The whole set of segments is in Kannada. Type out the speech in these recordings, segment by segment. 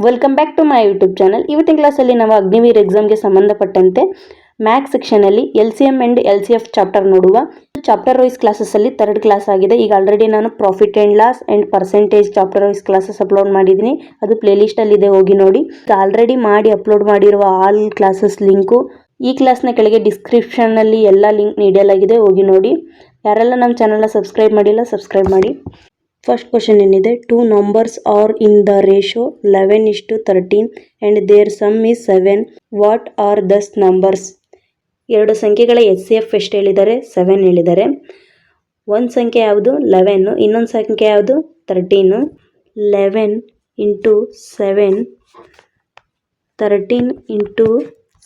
Welcome back to my YouTube channel. ಇವತ್ತಿನ ಕ್ಲಾಸಲ್ಲಿ ನಾವು ಅಗ್ನಿವೀರ್ ಎಕ್ಸಾಮ್ಗೆ ಸಂಬಂಧಪಟ್ಟಂತೆ ಮ್ಯಾಥ್ಸ್ ಸೆಕ್ಷನಲ್ಲಿ LCM ಆ್ಯಂಡ್ LCF ಚಾಪ್ಟರ್ ನೋಡುವ. ಚಾಪ್ಟರ್ ವೈಸ್ ಕ್ಲಾಸಸ್ಸಲ್ಲಿ 3rd ಕ್ಲಾಸ್ ಆಗಿದೆ. ಈಗ ಆಲ್ರೆಡಿ ನಾನು profit and loss and percentage chapter wise classes upload ಮಾಡಿದ್ದೀನಿ. ಅದು ಪ್ಲೇಲಿಸ್ಟಲ್ಲಿದೆ, ಹೋಗಿ ನೋಡಿ. ಆಲ್ರೆಡಿ ಅಪ್ಲೋಡ್ ಮಾಡಿರುವ ಆಲ್ ಕ್ಲಾಸಸ್ ಲಿಂಕು ಈ ಕ್ಲಾಸ್ನ ಕೆಳಗೆ ಡಿಸ್ಕ್ರಿಪ್ಷನ್ನಲ್ಲಿ ಎಲ್ಲ ಲಿಂಕ್ ನೀಡಲಾಗಿದೆ, ಹೋಗಿ ನೋಡಿ. ಯಾರೆಲ್ಲ ನಮ್ಮ ಚಾನಲ್ನ ಸಬ್ಸ್ಕ್ರೈಬ್ ಮಾಡಿಲ್ಲ, ಸಬ್ಸ್ಕ್ರೈಬ್ ಮಾಡಿ. ಫಸ್ಟ್ ಕ್ವಶನ್ ಏನಿದೆ, 2 numbers are in the ratio 11:13 and their sum is 7. What are those numbers? ಎರಡು ಸಂಖ್ಯೆಗಳ HCF ಎಷ್ಟು ಹೇಳಿದ್ದಾರೆ? 7 ಹೇಳಿದ್ದಾರೆ. ಒಂದು ಸಂಖ್ಯೆ ಯಾವುದು? 11. ಇನ್ನೊಂದು ಸಂಖ್ಯೆ ಯಾವುದು? 13. 11 ಇಂಟು 7, 13 ಇಂಟು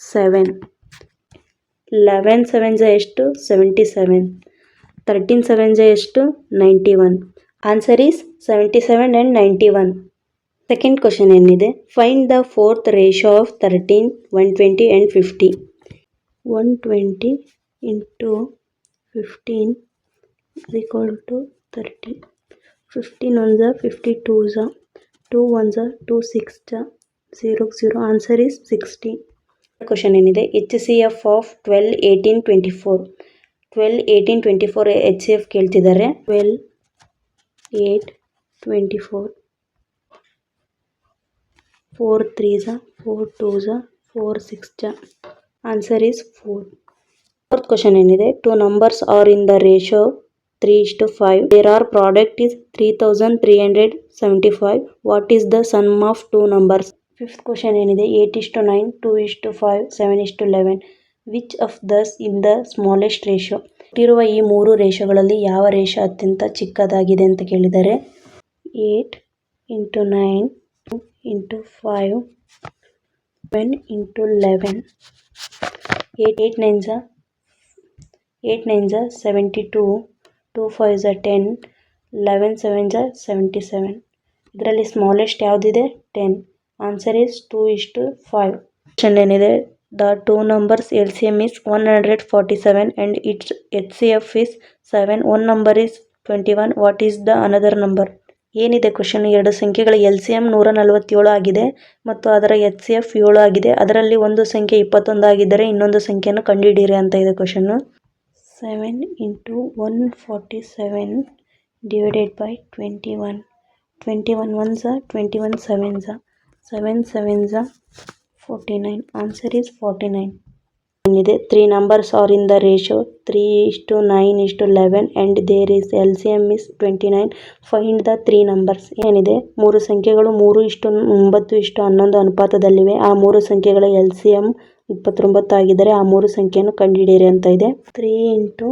7. 11 7 ಎಷ್ಟು? 77. 13 7 ಎಷ್ಟು? 91. Answer is 77 and 91. Second question ಏನಿದೆ, find the fourth ratio of 13, 120 and 50. 120 into 15 is equal to 30. 15 1s are 50, 2s are 2 1s are 2, 6 0 0. Answer is 60. Question ಏನಿದೆ, HCF ಆಫ್ 12, 18, 24. 12, 18, 24 HCF ಕೇಳ್ತಿದ್ದಾರೆ. 12, 8, 24. 4 3s are 4, 2s are 4, 6 answer is 4. Fourth question ಏನಿದೆ, 2 numbers are in the ratio 3:5. Their product is 3375. What is the sum of 2 numbers? Fifth question ಏನಿದೆ, 8:9, 2:5, 7:11. Which of these is the smallest ratio? ಇರುವ ಈ ಮೂರು ರೇಷಿಯೋಗಳಲ್ಲಿ ಯಾವ ರೇಷಿಯೋ ಅತ್ಯಂತ ಚಿಕ್ಕದಾಗಿದೆ ಅಂತ ಕೇಳಿದ್ದಾರೆ. 8 into 9 into 5, 7 into 11. 8 9s are 72, 2 5s are 10, 11 7s are 77. ಇದರಲ್ಲಿ ಸ್ಮಾಲೆಸ್ಟ್ ಯಾವುದಿದೆ? 10. Answer is 2:5. ಕ್ವಶನ್ ಏನಿದೆ, the 2 numbers LCM is 147 and its HCF is 7. One number is 21. What is the another number? ಏನಿದೆ ಕ್ವಶನ್? ಎರಡು ಸಂಖ್ಯೆಗಳ LCM 147 ಆಗಿದೆ ಮತ್ತು ಅದರ HCF 7 ಆಗಿದೆ. ಅದರಲ್ಲಿ ಒಂದು ಸಂಖ್ಯೆ 21 ಆಗಿದ್ದರೆ ಇನ್ನೊಂದು ಸಂಖ್ಯೆಯನ್ನು ಕಂಡುಹಿಡಿಯಿರಿ ಅಂತ ಇದೆ question. 7 into 147 divided by 21. 21 1s are 21 7s are 7 7s are 49. Answer is 49. ಏನಿದೆ, 3 numbers are in the ratio 3:9:11 and there is LCM is 29. Find the 3 numbers. ಏನಿದೆ, ಮೂರು ಸಂಖ್ಯೆಗಳು 3:9:11 ಅನುಪಾತದಲ್ಲಿವೆ. ಆ ಮೂರು ಸಂಖ್ಯೆಗಳ LCM 29 ಆಗಿದ್ದರೆ ಆ ಮೂರು ಸಂಖ್ಯೆಯನ್ನು ಕಂಡುಹಿಡಿಯಿರಿ ಅಂತ ಇದೆ. 3 into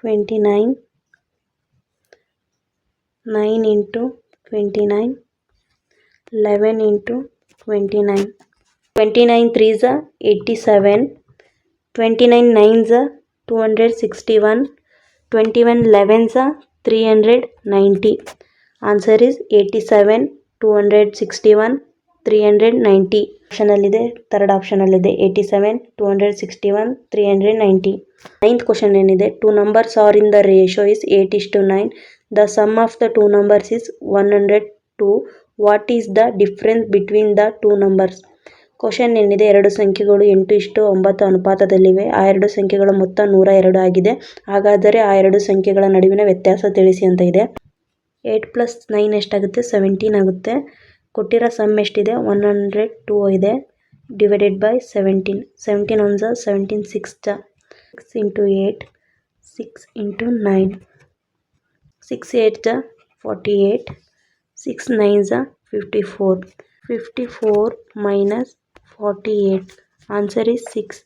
29, 9 into 29, 11 into 29. 29 3s are 87, 29 9s are 261, 21 11s are 390. Answer is 87, 261, 390. ಆಪ್ಷನಲ್ಲಿದೆ, ಥರ್ಡ್ ಆಪ್ಷನಲ್ಲಿದೆ 87, 261, 390. ನೈನ್ತ್ ಕ್ವಶನ್ ಏನಿದೆ, 2 numbers are in the ratio is 8:9. The sum of the 2 numbers is 102. What is the difference between the 2 numbers? Question ಏನಿದೆ, ಎರಡು ಸಂಖ್ಯೆಗಳು 8:9 ಅನುಪಾತದಲ್ಲಿವೆ. ಆ ಎರಡು ಸಂಖ್ಯೆಗಳ ಮೊತ್ತ 102 ಆಗಿದೆ. ಹಾಗಾದರೆ ಆ ಎರಡು ಸಂಖ್ಯೆಗಳ ನಡುವಿನ ವ್ಯತ್ಯಾಸ ತಿಳಿಸಿ ಅಂತ ಇದೆ. 8 + 9 ಎಷ್ಟಾಗುತ್ತೆ? 17 ಆಗುತ್ತೆ. ಕೊಟ್ಟಿರೋ ಸಮ್ ಎಷ್ಟಿದೆ? 102 ಇದೆ. Divided by 17. 17 1s are 17, 6 into 8, 6 into 9, 6 8 48, 6 9s are 54. 54 minus 48. Answer is 6.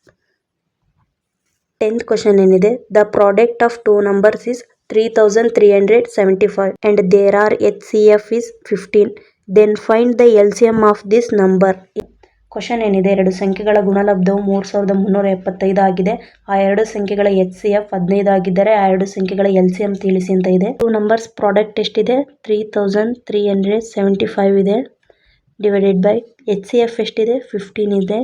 10th question ಏನಿದೆ, the product of 2 numbers is 3375 and their HCF is 15. Then find the LCM of this number. Question ಏನಿದೆ, ಎರಡು ಸಂಖ್ಯೆಗಳ ಗುಣಲಬ್ಧವು 3375 ಆಗಿದೆ. ಆ ಎರಡು ಸಂಖ್ಯೆಗಳ HCF 15 ಆಗಿದ್ದರೆ ಆ ಎರಡು ಸಂಖ್ಯೆಗಳ LCM ತಿಳಿಸಿ ಅಂತ ಇದೆ. 2 numbers ಪ್ರಾಡಕ್ಟ್ ಎಷ್ಟಿದೆ? 3375 ಇದೆ. ಡಿವೈಡೆಡ್ ಬೈ HCF ಎಷ್ಟಿದೆ? 15 ಇದೆ.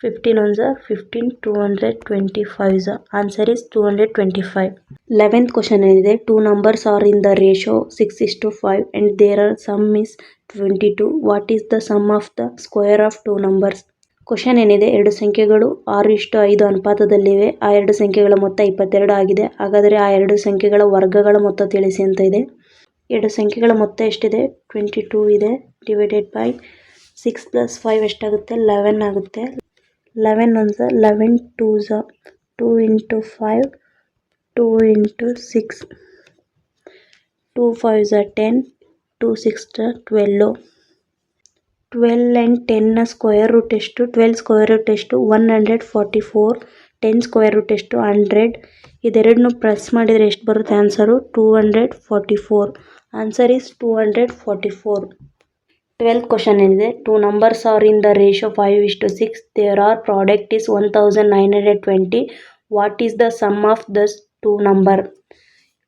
15 ones are 15, 225 answer is 225. 11th question ಏನಿದೆ, two numbers are in the ratio 6:5 and there are sum is 22. What is the sum of the square of two numbers? Question ಏನಿದೆ, ಎರಡು ಸಂಖ್ಯೆಗಳು 6:5 ಅನುಪಾತದಲ್ಲಿವೆ. ಆ ಎರಡು ಸಂಖ್ಯೆಗಳ ಮೊತ್ತ 22 ಆಗಿದೆ. ಹಾಗಾದರೆ ಆ ಎರಡು ಸಂಖ್ಯೆಗಳ ವರ್ಗಗಳ ಮೊತ್ತ ತಿಳಿಸಿ ಅಂತ ಇದೆ. ಎರಡು ಸಂಖ್ಯೆಗಳ ಮೊತ್ತ ಎಷ್ಟಿದೆ? 22 ಇದೆ. ಡಿವೈಡೆಡ್ ಬೈ 6 + 5 ಎಷ್ಟಾಗುತ್ತೆ? 11 ಆಗುತ್ತೆ. 11 ones are 11, 2s are 2 into 5, 2 into 6, 2 5s are 10, 2 6 are 12. 12 and 10 ನ ಸ್ಕ್ವೇರ್ ರೂಟ್ ಎಷ್ಟು? 12 ಸ್ಕ್ವೇರ್ ರೂಟ್ ಎಷ್ಟು? 144. 10 ಸ್ಕ್ವೇರ್ ರೂಟ್ ಎಷ್ಟು? 100. ಇದೆರಡನ್ನು ಪ್ಲಸ್ ಮಾಡಿದರೆ ಎಷ್ಟು ಬರುತ್ತೆ answer? 244. Answer is 244. 12th question ಏನಿದೆ, two numbers are in the ratio 5:6. There are product is 1920. What is the sum of these two number?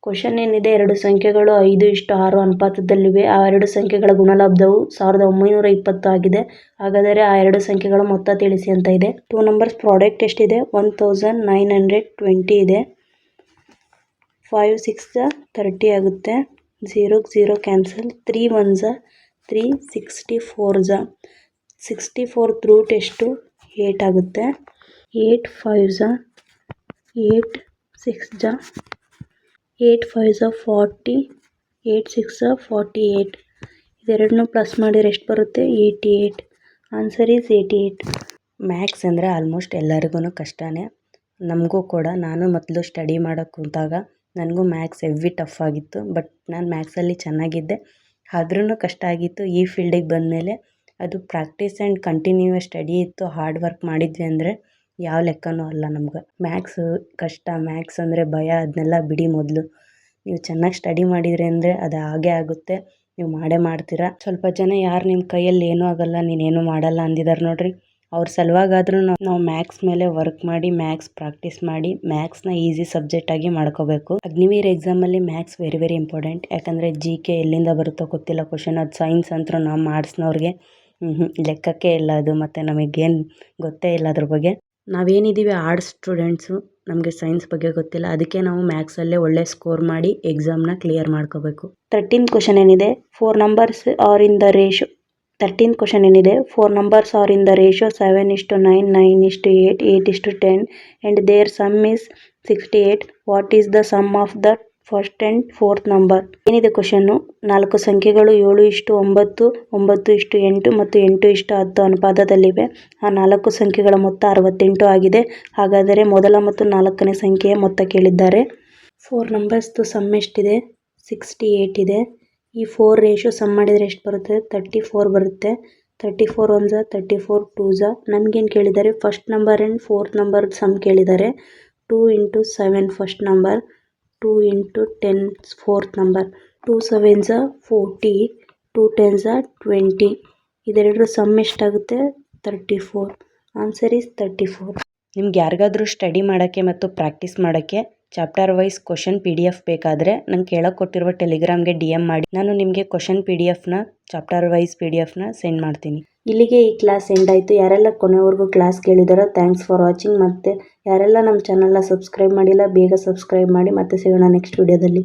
Question ಏನಿದೆ, ಎರಡು ಸಂಖ್ಯೆಗಳು 5:6 ಅನುಪಾತದಲ್ಲಿವೆ. ಆ ಎರಡು ಸಂಖ್ಯೆಗಳ ಗುಣಲಬ್ಧವು 1920 ಆಗಿದೆ. ಹಾಗಾದರೆ ಆ ಎರಡು ಸಂಖ್ಯೆಗಳ ಮೊತ್ತ ತಿಳಿಸಿ ಅಂತ ಇದೆ. ಟೂ ನಂಬರ್ಸ್ ಪ್ರಾಡಕ್ಟ್ ಎಷ್ಟಿದೆ? 1920 ಇದೆ. 5 6 30 ಆಗುತ್ತೆ. 0 0 ಕ್ಯಾನ್ಸಲ್. 3 1s 3, 64 64 ರೂಟ್ ಎಷ್ಟು? 8 ಆಗುತ್ತೆ. 8 5s 8 6 8 5s 40, 8 6 48. ಇದೆರಡನ್ನೂ ಪ್ಲಸ್ ಮಾಡಿದರೆ ಎಷ್ಟು ಬರುತ್ತೆ? 88. Answer is 88. ಮ್ಯಾಥ್ಸ್ ಅಂದರೆ ಆಲ್ಮೋಸ್ಟ್ ಎಲ್ಲರಿಗೂ ಕಷ್ಟನೇ. ನಮಗೂ ಕೂಡ. ನಾನು ಮೊದಲು ಸ್ಟಡಿ ಮಾಡೋಕ್ಕೆ ಕೂತಾಗ ನನಗೂ ಮ್ಯಾಥ್ಸ್ ಹೆವಿ ಟಫ್ ಆಗಿತ್ತು. ಬಟ್ ನಾನು ಮ್ಯಾಥ್ಸಲ್ಲಿ ಚೆನ್ನಾಗಿದ್ದೆ. ಆದ್ರೂ ಕಷ್ಟ ಆಗಿತ್ತು. ಈ ಫೀಲ್ಡಿಗೆ ಬಂದಮೇಲೆ ಅದು ಪ್ರಾಕ್ಟೀಸ್ ಆ್ಯಂಡ್ ಕಂಟಿನ್ಯೂಯಸ್ ಸ್ಟಡಿ ಇತ್ತು. ಹಾರ್ಡ್ ವರ್ಕ್ ಮಾಡಿದ್ವಿ ಅಂದರೆ ಯಾವ ಲೆಕ್ಕನೂ ಅಲ್ಲ ನಮ್ಗೆ. ಮ್ಯಾಥ್ಸು ಕಷ್ಟ, ಮ್ಯಾಥ್ಸ್ ಅಂದರೆ ಭಯ, ಅದನ್ನೆಲ್ಲ ಬಿಡಿ. ಮೊದಲು ನೀವು ಚೆನ್ನಾಗಿ ಸ್ಟಡಿ ಮಾಡಿದ್ರಿ ಅಂದರೆ ಅದು ಹಾಗೇ ಆಗುತ್ತೆ. ನೀವು ಮಾಡೇ ಮಾಡ್ತೀರಾ. ಸ್ವಲ್ಪ ಜನ ಯಾರು ನಿಮ್ಮ ಕೈಯಲ್ಲಿ ಏನೂ ಆಗಲ್ಲ, ನೀನೇನು ಮಾಡಲ್ಲ ಅಂದಿದ್ದಾರೆ ನೋಡ್ರಿ. ಅವ್ರ ಸಲುವಾಗಾದ್ರೂ ನಾವು ಮ್ಯಾಥ್ಸ್ ಮೇಲೆ ವರ್ಕ್ ಮಾಡಿ, ಮ್ಯಾಥ್ಸ್ ಪ್ರಾಕ್ಟೀಸ್ ಮಾಡಿ, ಮ್ಯಾಥ್ಸ್ನ ಈಸಿ ಸಬ್ಜೆಕ್ಟಾಗಿ ಮಾಡ್ಕೋಬೇಕು. ಅಗ್ನಿವೀರ್ ಎಕ್ಸಾಮಲ್ಲಿ ಮ್ಯಾಥ್ಸ್ ವೆರಿ ವೆರಿ ಇಂಪಾರ್ಟೆಂಟ್. ಯಾಕಂದರೆ GK ಎಲ್ಲಿಂದ ಬರುತ್ತೋ ಗೊತ್ತಿಲ್ಲ ಕ್ವಶನ್. ಅದು ಸೈನ್ಸ್ ಅಂತೂ ನಾವು ಆರ್ಟ್ಸ್ನವ್ರಿಗೆ ಲೆಕ್ಕಕ್ಕೆ ಇಲ್ಲ ಅದು. ಮತ್ತು ನಮಗೇನು ಗೊತ್ತೇ ಇಲ್ಲ ಅದ್ರ ಬಗ್ಗೆ. ನಾವೇನಿದ್ದೀವಿ ಆರ್ಟ್ಸ್ ಸ್ಟೂಡೆಂಟ್ಸು, ನಮಗೆ ಸೈನ್ಸ್ ಬಗ್ಗೆ ಗೊತ್ತಿಲ್ಲ. ಅದಕ್ಕೆ ನಾವು ಮ್ಯಾಥ್ಸಲ್ಲೇ ಒಳ್ಳೆ ಸ್ಕೋರ್ ಮಾಡಿ ಎಕ್ಸಾಮ್ನ ಕ್ಲಿಯರ್ ಮಾಡ್ಕೋಬೇಕು. 13th ಕ್ವಶನ್ ಏನಿದೆ, 4 numbers are in the ratio 13th question ಏನಿದೆ, 4 numbers are in the ratio 7:9, 9:8, 8:10 and their sum is 68. What is the sum of the first and fourth number? ಏನಿದೆ ಕ್ವಶನ್ನು? 4 ಸಂಖ್ಯೆಗಳು 7:9, 9:8 ಮತ್ತು 8:10 ಅನುಪಾತದಲ್ಲಿವೆ. ಆ 4 ಸಂಖ್ಯೆಗಳ ಮೊತ್ತ 68 ಆಗಿದೆ. ಹಾಗಾದರೆ ಮೊದಲ ಮತ್ತು 4ನೇ ಸಂಖ್ಯೆಯ ಮೊತ್ತ ಕೇಳಿದ್ದಾರೆ. 4 ನಂಬರ್ಸ್ದು ಸಮ್ ಎಷ್ಟಿದೆ? 68 ಇದೆ. ಈ 4 ರೇಷಿಯೋ ಸಮ್ ಮಾಡಿದರೆ ಎಷ್ಟು ಬರುತ್ತೆ? 34 ಬರುತ್ತೆ. 34 1s 34 2s. ನಮಗೇನು ಕೇಳಿದ್ದಾರೆ? First number and fourth number sum ಕೇಳಿದ್ದಾರೆ. 2 into 7 first number, 2 into 10 fourth number. 2 7s 40, 2 10s 20. ಇದೆರಡರ ಸಮ್ ಎಷ್ಟಾಗುತ್ತೆ? 34. Answer is 34. ನಿಮ್ಗೆ ಯಾರಿಗಾದ್ರೂ ಸ್ಟಡಿ ಮಾಡೋಕ್ಕೆ ಮತ್ತು ಪ್ರಾಕ್ಟೀಸ್ ಮಾಡೋಕ್ಕೆ ಚಾಪ್ಟರ್ ವೈಸ್ ಕ್ವಶನ್ PDF ಬೇಕಾದರೆ ನಂಗೆ ಕೆಳಗೆ ಕೊಟ್ಟಿರುವ ಟೆಲಿಗ್ರಾಮ್ಗೆ DM ಮಾಡಿ. ನಾನು ನಿಮಗೆ ಕ್ವಶನ್ PDFನ ಚಾಪ್ಟರ್ ವೈಸ್ PDFನ ಸೆಂಡ್ ಮಾಡ್ತೀನಿ. ಇಲ್ಲಿಗೆ ಈ ಕ್ಲಾಸ್ ಎಂಡ್ ಆಯಿತು. ಯಾರೆಲ್ಲ ಕೊನೆವರೆಗೂ ಕ್ಲಾಸ್ ಕೇಳಿದಾರೋ ಥ್ಯಾಂಕ್ಸ್ ಫಾರ್ ವಾಚಿಂಗ್. ಮತ್ತು ಯಾರೆಲ್ಲ ನಮ್ಮ ಚಾನಲ್ನ ಸಬ್ಸ್ಕ್ರೈಬ್ ಮಾಡಿಲ್ಲ ಬೇಗ ಸಬ್ಸ್ಕ್ರೈಬ್ ಮಾಡಿ. ಮತ್ತೆ ಸಿಗೋಣ ನೆಕ್ಸ್ಟ್ ವಿಡಿಯೋದಲ್ಲಿ.